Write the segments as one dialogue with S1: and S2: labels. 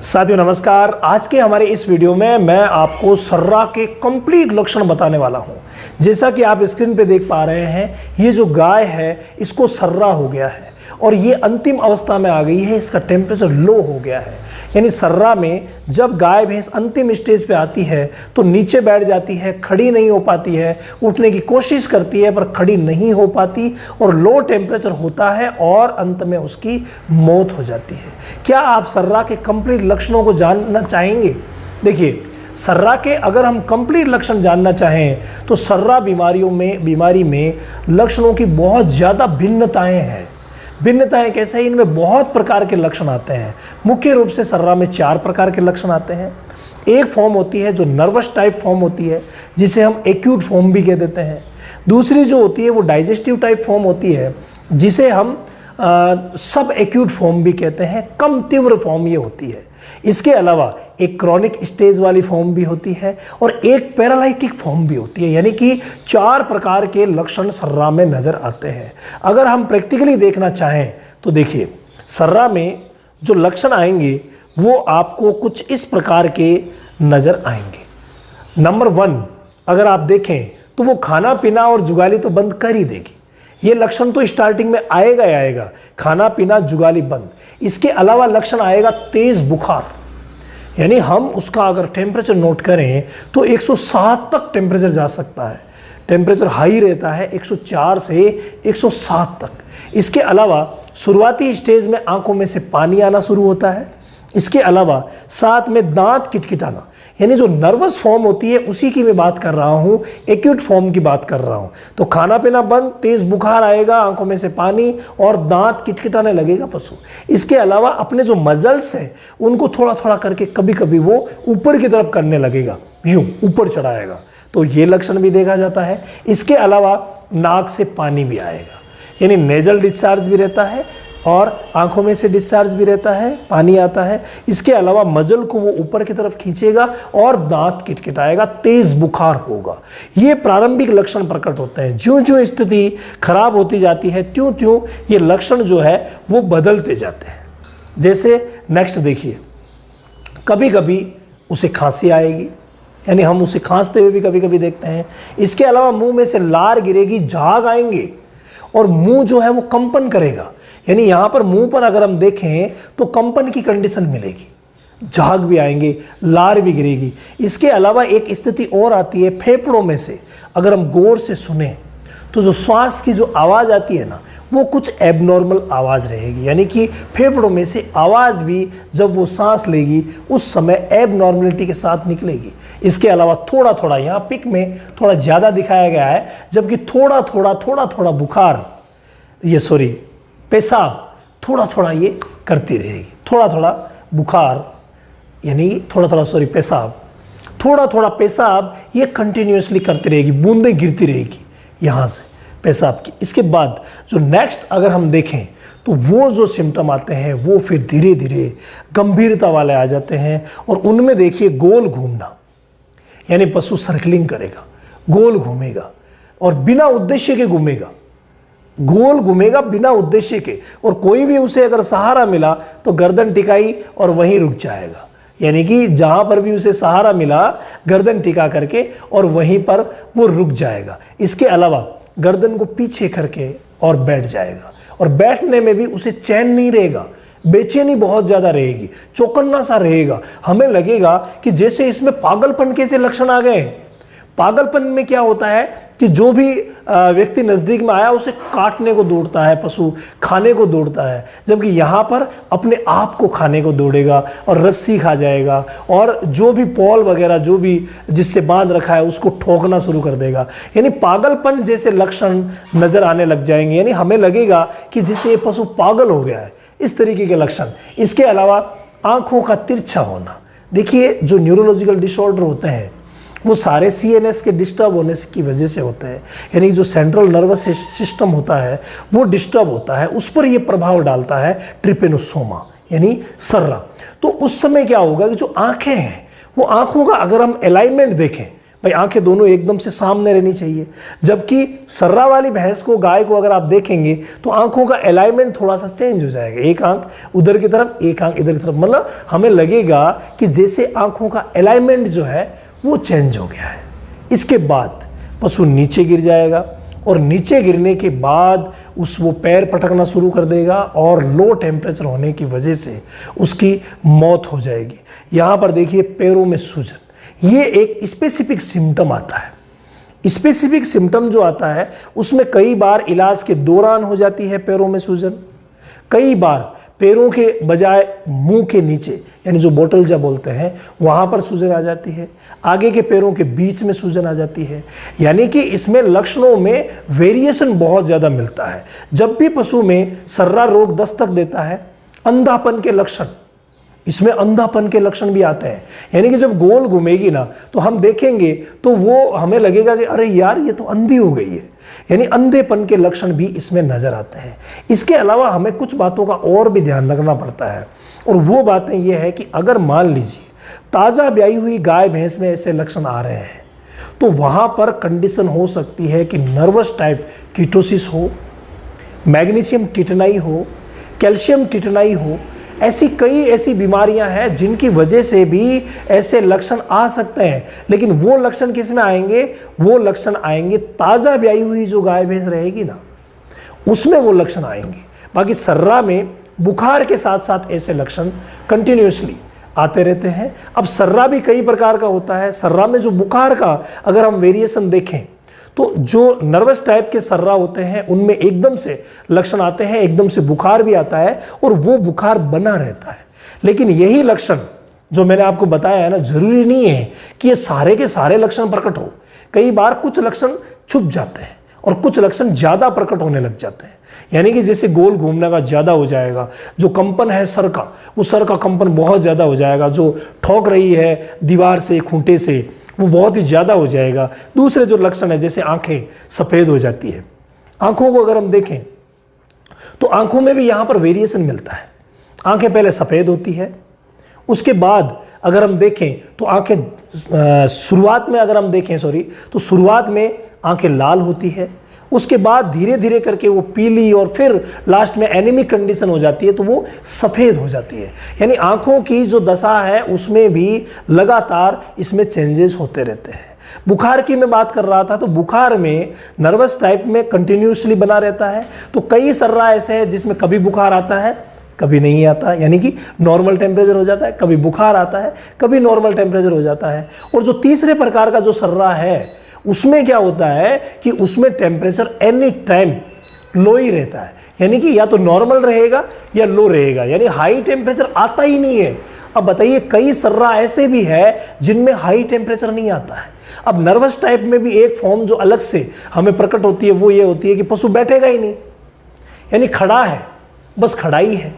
S1: साथियों नमस्कार। आज के हमारे इस वीडियो में मैं आपको सर्रा के कंप्लीट लक्षण बताने वाला हूं। जैसा कि आप स्क्रीन पे देख पा रहे हैं, ये जो गाय है इसको सर्रा हो गया है और ये अंतिम अवस्था में आ गई है। इसका टेम्परेचर लो हो गया है। यानी सर्रा में जब गाय भैंस अंतिम स्टेज पे आती है तो नीचे बैठ जाती है, खड़ी नहीं हो पाती है, उठने की कोशिश करती है पर खड़ी नहीं हो पाती और लो टेम्परेचर होता है और अंत में उसकी मौत हो जाती है। क्या आप सर्रा के कंप्लीट लक्षणों को जानना चाहेंगे? देखिए, सर्रा के अगर हम कंप्लीट लक्षण जानना चाहें तो सर्रा बीमारी में लक्षणों की बहुत ज़्यादा भिन्नताएं हैं। भिन्नताएं कैसे हैं? इनमें बहुत प्रकार के लक्षण आते हैं। मुख्य रूप से सर्रा में 4 प्रकार के लक्षण आते हैं। एक फॉर्म होती है जो नर्वस टाइप फॉर्म होती है, जिसे हम एक्यूट फॉर्म भी कह देते हैं। दूसरी जो होती है वो डाइजेस्टिव टाइप फॉर्म होती है, जिसे हम सब एक्यूट फॉर्म भी कहते हैं। कम तीव्र फॉर्म ये होती है। इसके अलावा एक क्रॉनिक स्टेज वाली फॉर्म भी होती है और एक पैरालाइटिक फॉर्म भी होती है। यानी कि 4 प्रकार के लक्षण सर्रा में नज़र आते हैं। अगर हम प्रैक्टिकली देखना चाहें तो देखिए, सर्रा में जो लक्षण आएंगे वो आपको कुछ इस प्रकार के नज़र आएंगे। नंबर 1 अगर आप देखें तो वो खाना पीना और जुगाली तो बंद कर ही देगी। ये लक्षण तो स्टार्टिंग में आएगा ही आएगा, खाना पीना जुगाली बंद। इसके अलावा लक्षण आएगा तेज बुखार। यानी हम उसका अगर टेम्परेचर नोट करें तो 107 तक टेम्परेचर जा सकता है। टेम्परेचर हाई रहता है 104 से 107 तक। इसके अलावा शुरुआती स्टेज में आंखों में से पानी आना शुरू होता है। इसके अलावा साथ में दांत किटकिटाना, यानी जो नर्वस फॉर्म होती है उसी की मैं बात कर रहा हूँ, एक्यूट फॉर्म की बात कर रहा हूँ। तो खाना पीना बंद, तेज बुखार आएगा, आंखों में से पानी और दांत किटकिटाने लगेगा पशु। इसके अलावा अपने जो मजल्स हैं उनको थोड़ा थोड़ा करके कभी कभी वो ऊपर की तरफ करने लगेगा, यूँ ऊपर चढ़ाएगा। तो ये लक्षण भी देखा जाता है। इसके अलावा नाक से पानी भी आएगा, यानी नेजल डिस्चार्ज भी रहता है और आंखों में से डिस्चार्ज भी रहता है, पानी आता है। इसके अलावा मजल को वो ऊपर की तरफ खींचेगा और दांत किटकिटाएगा, तेज बुखार होगा। ये प्रारंभिक लक्षण प्रकट होते हैं। ज्यों-ज्यों स्थिति खराब होती जाती है त्यों-त्यों ये लक्षण जो है वो बदलते जाते हैं। जैसे नेक्स्ट देखिए, कभी कभी उसे खांसी आएगी, यानी हम उसे खांसते हुए भी कभी कभी देखते हैं। इसके अलावा मुंह में से लार गिरेगी, झाग आएंगे और मुंह जो है वो कंपन करेगा। यानी यहाँ पर मुंह पर अगर हम देखें तो कंपन की कंडीशन मिलेगी, झाग भी आएंगे, लार भी गिरेगी। इसके अलावा एक स्थिति और आती है फेफड़ों में से। अगर हम गौर से सुने तो जो श्वास की जो आवाज़ आती है ना, वो कुछ एबनॉर्मल आवाज़ रहेगी। यानी कि फेफड़ों में से आवाज़ भी जब वो सांस लेगी उस समय एबनॉर्मलिटी के साथ निकलेगी। इसके अलावा थोड़ा थोड़ा, यहाँ पिक में थोड़ा ज़्यादा दिखाया गया है, जबकि थोड़ा थोड़ा बुखार, पेशाब थोड़ा थोड़ा ये करती रहेगी। थोड़ा थोड़ा बुखार यानी पेशाब, थोड़ा थोड़ा पेशाब ये कंटिन्यूसली करती रहेगी, बूंदें गिरती रहेगी यहाँ से पेशाब की। इसके बाद जो नेक्स्ट अगर हम देखें तो वो जो सिम्टम आते हैं वो फिर धीरे धीरे गंभीरता वाले आ जाते हैं और उनमें देखिए गोल घूमना, यानी पशु सर्कलिंग करेगा, गोल घूमेगा और बिना उद्देश्य के घूमेगा, गोल घूमेगा बिना उद्देश्य के। और कोई भी उसे अगर सहारा मिला तो गर्दन टिकाई और वहीं रुक जाएगा। यानी कि जहां पर भी उसे सहारा मिला गर्दन टिका करके और वहीं पर वो रुक जाएगा। इसके अलावा गर्दन को पीछे करके और बैठ जाएगा और बैठने में भी उसे चैन नहीं रहेगा, बेचैनी बहुत ज़्यादा रहेगी, चौकन्ना सा रहेगा। हमें लगेगा कि जैसे इसमें पागलपन के से लक्षण आ गए हैं। पागलपन में क्या होता है कि जो भी व्यक्ति नज़दीक में आया उसे काटने को दौड़ता है, पशु खाने को दौड़ता है, जबकि यहाँ पर अपने आप को खाने को दौड़ेगा और रस्सी खा जाएगा और जो भी पॉल वगैरह जो भी जिससे बांध रखा है उसको ठोकना शुरू कर देगा। यानी पागलपन जैसे लक्षण नज़र आने लग जाएंगे। यानी हमें लगेगा कि जैसे ये पशु पागल हो गया है, इस तरीके के लक्षण। इसके अलावा आँखों का तिरछा होना। देखिए, जो न्यूरोलॉजिकल डिसऑर्डर होते हैं वो सारे CNS के डिस्टर्ब होने की वजह से होते हैं। यानी जो सेंट्रल नर्वस सिस्टम होता है वो डिस्टर्ब होता है, उस पर ये प्रभाव डालता है ट्रिपेनोसोमा यानी सर्रा। तो उस समय क्या होगा कि जो आँखें हैं वो आँखों का अगर हम अलाइनमेंट देखें, भाई आंखें दोनों एकदम से सामने रहनी चाहिए। जबकि सर्रा वाली भैंस को, गाय को अगर आप देखेंगे तो आंखों का अलाइनमेंट थोड़ा सा चेंज हो जाएगा, एक आंख उधर की तरफ, एक आंख इधर की तरफ, मतलब हमें लगेगा कि जैसे आंखों का अलाइनमेंट जो है वो चेंज हो गया है। इसके बाद पशु नीचे गिर जाएगा और नीचे गिरने के बाद वो पैर पटकना शुरू कर देगा और लो टेम्परेचर होने की वजह से उसकी मौत हो जाएगी। यहाँ पर देखिए पैरों में सूजन, ये एक स्पेसिफिक सिम्टम आता है। स्पेसिफिक सिम्टम जो आता है उसमें कई बार इलाज के दौरान हो जाती है पैरों में सूजन, कई बार पैरों के बजाय मुंह के नीचे यानी जो बोतल जा बोलते हैं वहाँ पर सूजन आ जाती है, आगे के पैरों के बीच में सूजन आ जाती है। यानी कि इसमें लक्षणों में वेरिएशन बहुत ज़्यादा मिलता है। जब भी पशु में सर्रा रोग दस्तक देता है, अंधापन के लक्षण, इसमें अंधापन के लक्षण भी आते हैं। यानी कि जब गोल घूमेगी ना तो हम देखेंगे तो वो हमें लगेगा कि अरे यार ये तो अंधी हो गई है, यानी अंधेपन के लक्षण भी इसमें नजर आते हैं। इसके अलावा हमें कुछ बातों का और भी ध्यान रखना पड़ता है और वो बातें ये है कि अगर मान लीजिए ताज़ा ब्याई हुई गाय भैंस में ऐसे लक्षण आ रहे हैं तो वहाँ पर कंडीशन हो सकती है कि नर्वस टाइप कीटोसिस हो, मैग्नीशियम टिटनाई हो, कैल्शियम टिटनाई हो। ऐसी कई ऐसी बीमारियां हैं जिनकी वजह से भी ऐसे लक्षण आ सकते हैं। लेकिन वो लक्षण किस में आएंगे? वो लक्षण आएंगे ताज़ा ब्याई हुई जो गाय भैंस रहेगी ना उसमें वो लक्षण आएंगे। बाकी सर्रा में बुखार के साथ साथ ऐसे लक्षण कंटिन्यूसली आते रहते हैं। अब सर्रा भी कई प्रकार का होता है। सर्रा में जो बुखार का अगर हम वेरिएशन देखें तो जो नर्वस टाइप के सर्रा होते हैं उनमें एकदम से लक्षण आते हैं, एकदम से बुखार भी आता है और वो बुखार बना रहता है। लेकिन यही लक्षण जो मैंने आपको बताया है ना, जरूरी नहीं है कि ये सारे के सारे लक्षण प्रकट हो। कई बार कुछ लक्षण छुप जाते हैं और कुछ लक्षण ज़्यादा प्रकट होने लग जाते हैं। यानी कि जैसे गोल घूमने का ज़्यादा हो जाएगा, जो कंपन है सर का, वो सर का कंपन बहुत ज़्यादा हो जाएगा, जो ठोक रही है दीवार से, खूंटे से, वो बहुत ही ज़्यादा हो जाएगा। दूसरे जो लक्षण है जैसे आंखें सफ़ेद हो जाती है, आंखों को अगर हम देखें तो आंखों में भी यहाँ पर वेरिएशन मिलता है। आंखें पहले सफ़ेद होती है, उसके बाद अगर हम देखें तो आंखें शुरुआत में अगर हम देखें तो शुरुआत में आंखें लाल होती है, उसके बाद धीरे धीरे करके वो पीली और फिर लास्ट में एनीमिक कंडीशन हो जाती है तो वो सफ़ेद हो जाती है। यानी आंखों की जो दशा है उसमें भी लगातार इसमें चेंजेस होते रहते हैं। बुखार की मैं बात कर रहा था तो बुखार में नर्वस टाइप में कंटिन्यूसली बना रहता है। तो कई सर्रा ऐसे हैं जिसमें कभी बुखार आता है कभी नहीं आता, यानी कि नॉर्मल टेम्परेचर हो जाता है, कभी बुखार आता है कभी नॉर्मल टेम्परेचर हो जाता है। और जो तीसरे प्रकार का जो सर्रा है उसमें क्या होता है कि उसमें टेम्परेचर एनी टाइम लो ही रहता है, यानी कि या तो नॉर्मल रहेगा या लो रहेगा, यानी हाई टेम्परेचर आता ही नहीं है। अब बताइए कई सर्रा ऐसे भी है जिनमें हाई टेम्परेचर नहीं आता है। अब नर्वस टाइप में भी एक फॉर्म जो अलग से हमें प्रकट होती है वो ये होती है कि पशु बैठेगा ही नहीं, यानी खड़ा है, बस खड़ा ही है,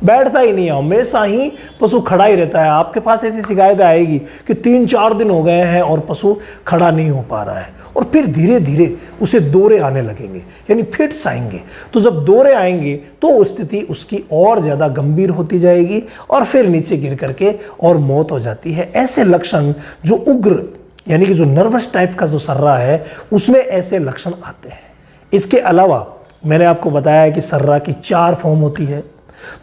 S1: बैठता ही नहीं है, हमेशा ही पशु खड़ा ही रहता है। आपके पास ऐसी शिकायत आएगी कि 3-4 दिन हो गए हैं और पशु खड़ा नहीं हो पा रहा है और फिर धीरे धीरे उसे दौरे आने लगेंगे, यानी फिट्स आएंगे। तो जब दौरे आएंगे तो स्थिति उसकी और ज़्यादा गंभीर होती जाएगी और फिर नीचे गिर करके और मौत हो जाती है। ऐसे लक्षण जो उग्र यानी कि जो नर्वस टाइप का जो सर्रा है उसमें ऐसे लक्षण आते हैं। इसके अलावा मैंने आपको बताया है कि सर्रा की 4 फॉर्म होती है।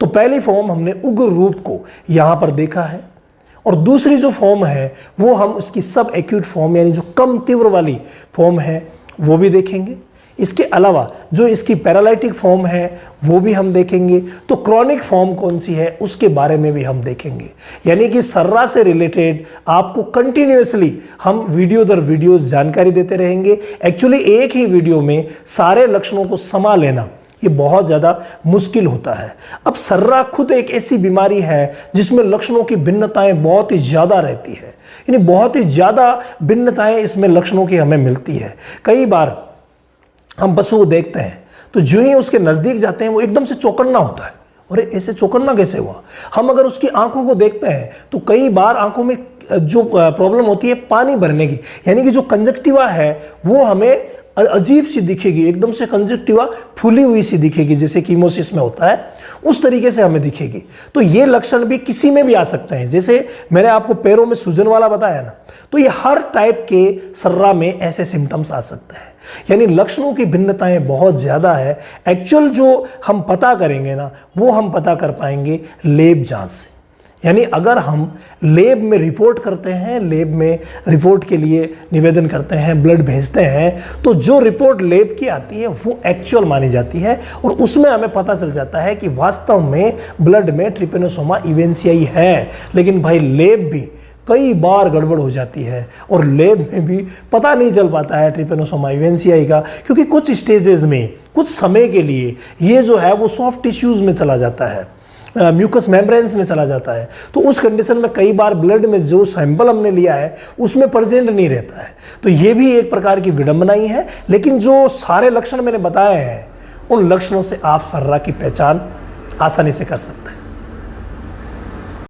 S1: तो पहली फॉर्म हमने उग्र रूप को यहाँ पर देखा है और दूसरी जो फॉर्म है वो हम उसकी सब एक्यूट फॉर्म यानी जो कम तीव्र वाली फॉर्म है वो भी देखेंगे। इसके अलावा जो इसकी पैरालिटिक फॉर्म है वो भी हम देखेंगे। तो क्रॉनिक फॉर्म कौन सी है उसके बारे में भी हम देखेंगे। यानी कि सर्रा से रिलेटेड आपको कंटिन्यूसली हम वीडियो दर वीडियो जानकारी देते रहेंगे। एक्चुअली एक ही वीडियो में सारे लक्षणों को समा लेना ये बहुत ज़्यादा मुश्किल होता है। अब सर्रा खुद एक ऐसी बीमारी है जिसमें लक्षणों की भिन्नताएं बहुत ही ज़्यादा रहती है, यानी बहुत ही ज़्यादा भिन्नताएं इसमें लक्षणों की हमें मिलती है। कई बार हम पशु को देखते हैं तो जो ही उसके नज़दीक जाते हैं वो एकदम से चौकन्ना होता है, और ऐसे चौकन्ना कैसे हुआ। हम अगर उसकी आंखों को देखते हैं तो कई बार आंखों में जो प्रॉब्लम होती है पानी भरने की, यानी कि जो कंजक्टिवा है वो हमें अजीब सी दिखेगी, एकदम से कंजक्टिवा फूली हुई सी दिखेगी, जैसे कीमोसिस में होता है उस तरीके से हमें दिखेगी। तो ये लक्षण भी किसी में भी आ सकते हैं। जैसे मैंने आपको पैरों में सूजन वाला बताया ना, तो ये हर टाइप के सर्रा में ऐसे सिम्टम्स आ सकते हैं। यानी लक्षणों की भिन्नताएं बहुत ज़्यादा है। एक्चुअल जो हम पता करेंगे ना, वो हम पता कर पाएंगे लेब जांच से। यानी अगर हम लेब में रिपोर्ट करते हैं, लेब में रिपोर्ट के लिए निवेदन करते हैं, ब्लड भेजते हैं, तो जो रिपोर्ट लेब की आती है वो एक्चुअल मानी जाती है और उसमें हमें पता चल जाता है कि वास्तव में ब्लड में ट्रिपेनोसोमा इवेंशियाई है। लेकिन भाई लेब भी कई बार गड़बड़ हो जाती है और लेब में भी पता नहीं चल पाता है ट्रिपेनोसोमा इवेंशियाई का, क्योंकि कुछ स्टेजेस में कुछ समय के लिए ये जो है वो सॉफ्ट टिश्यूज़ में चला जाता है, म्यूकस मेम्ब्रेन्स में चला जाता है। तो उस कंडीशन में कई बार ब्लड में जो सैंपल हमने लिया है उसमें प्रेजेंट नहीं रहता है। तो ये भी एक प्रकार की विडंबना ही है। लेकिन जो सारे लक्षण मैंने बताए हैं, उन लक्षणों से आप सर्रा की पहचान आसानी से कर सकते हैं।